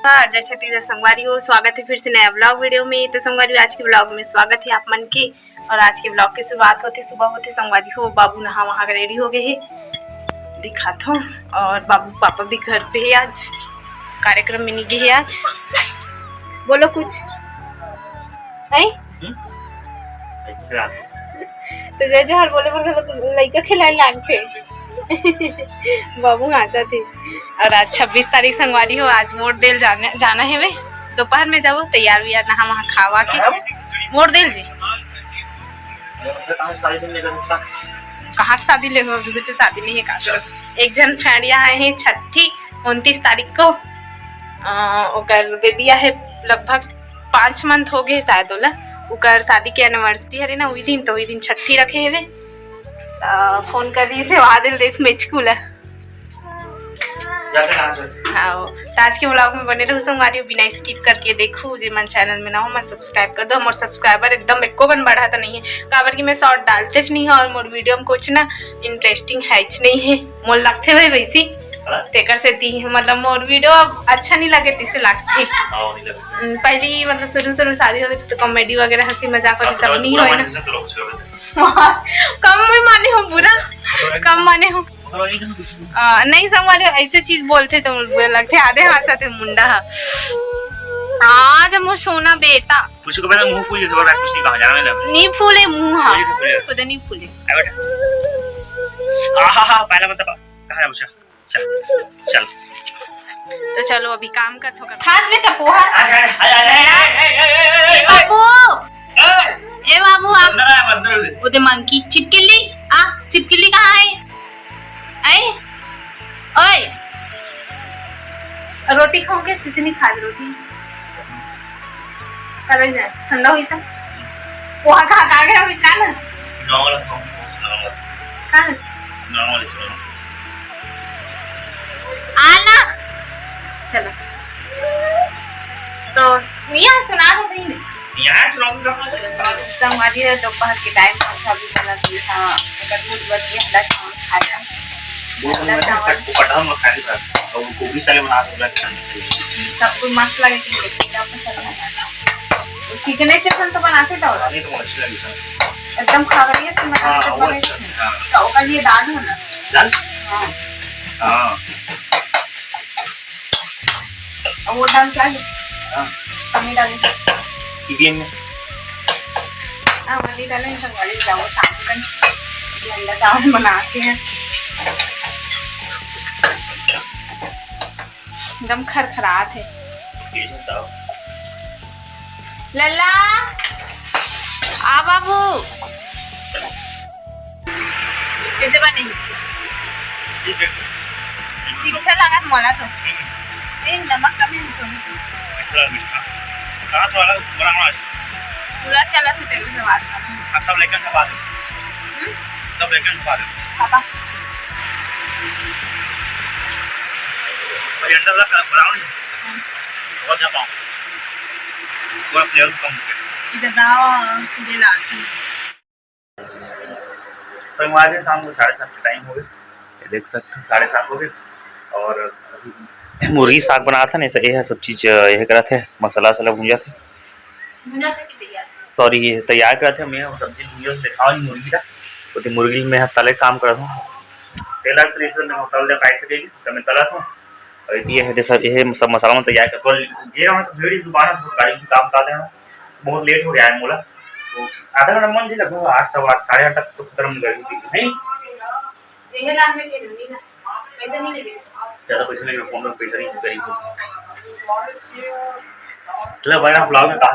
हाँ, जय छत्तीसगढ़ संगवारी हो। स्वागत है फिर से नया ब्लॉग वीडियो में। तो संगवारी आज के ब्लॉग में स्वागत है आप मन के। और आज के ब्लॉग की शुरुआत होती सुबह होती संगवारी हो। बाबू नहा वहाँ रेडी हो गए है, दिखाता हूँ। और बाबू पापा भी घर पे है, आज कार्यक्रम में नहीं गए है। आज बोलो कुछ है तो जय जोहर बोले पर लड़का खिलाए लाग थे बाबू हंसा थे। और आज 26 तारीख संगवारी हो, आज मोड़ देल जाना है वे। दोपहर में जाओ तैयार वियार नहा वहाँ खावा के मोड़ देल जी। कहाँ शादी ले कुछ शादी नहीं है का। एक जन फ्रेंड यहाँ है 29 तारीख को। ओकर बेबिया है लगभग 5 मंथ हो गए शायद ओला। उकर शादी के एनिवर्सरी है ना वही दिन, तो वही दिन छठी रखे है वे। फोन कर रही से वहाँ दिल देख मैच कूल है। हाँ, आज के ब्लॉग में बने रहो संगवारी हो, बिना स्किप करके देखो। जो मन चैनल में ना हो मैं सब्सक्राइब कर दो। मोर सब्सक्राइबर एकदम एको गन बढ़ा तो नहीं है काबर कि मैं शॉर्ट डालते नहीं है और मोर वीडियो में कुछ ना इंटरेस्टिंग है नहीं है। मोर लगते भाई वैसी तेकर से ती मतलब मोर वीडियो अच्छा नहीं लगे तिसे लगते। पहली मतलब शुरू शादी हो तो कॉमेडी वगैरह हंसी मजाक सब नहीं हो ना। कम में माने हो बुरा कम माने हो नहीं संगवारी ऐसे चीज बोलते तो लगते आधे हाथ थे मुंडा। हाँ जब वो सोना बेटा कुछ को पहले मुंह फूले तो कुछ नहीं कहा जाना नहीं फूले मुंह। हाँ खुद नहीं फूले। आहा पहला मतलब कहां है बच्चा। चल तो चलो अभी काम कर थोड़ा खास बेटा पोहा। ए बाबू आप उधर मंकी चिपकिली चिपकिली कहाँ है? आई ओए रोटी खाओगे? किसी नहीं खा रोटी कर जाए ठंडा हुई था पोहा खा गया हुई का ना आना चलो। तो निया सुना तो सही नहीं संगवारी दोपहर के टाइम सब्जी बना दी। हाँ अगर दूध बच गया हल्ला चावल खाया गोभी साले बना सब कुछ मस्त लगे चिकन चिकन तो बनाते तो एकदम खा रही है तो का लिए दाल हो ना दाल। हाँ वो दाल क्या है? पनीर डालें टीवीएम में पनीर डालें संगवारी जाओ शाम अंडा चावल बनाते हैं एकदम खरखराट है। लल्ला आ बाबू कैसे बने? सीधा लगा मोला तो नमक कम है पूरा चला था तेरे से बात कर। सब लेकर के बाद सब लेकर के बाद पापा और अंडा वाला बनाओ बहुत जा पाऊं पूरा फ्लेवर कम इधर दाओ तुझे लाती संगवारी शाम को 7:30 का टाइम हो गया देख सकते हैं 7:30 हो गए। और मुर्गी साग बना था ना ये है सब चीज ये करा थे मसाला वसाला भुंजा थे सॉरी ये तैयार करा थे मैं सब्जी भुंजा दिखाओ मुर्गी का तो मुर्गी में तले काम कर रहा हूँ तेला में तल दे पाई सकेगी तो मैं तला था। और ये है जैसा ये सब मसाला में तैयार कर ये तो भीड़ दोबारा गाड़ी की काम कर देना बहुत लेट हो गया है मोला तो आधा घंटा मन जी लगभग 8 सवा 8 8:30 तक तो गर्म गर्मी थी नहीं ये लाभ में पैसा नहीं लगे ज़्यादा पैसा नहीं फोन में पैसा नहीं करी चलो बड़ा ब्लॉग में कहा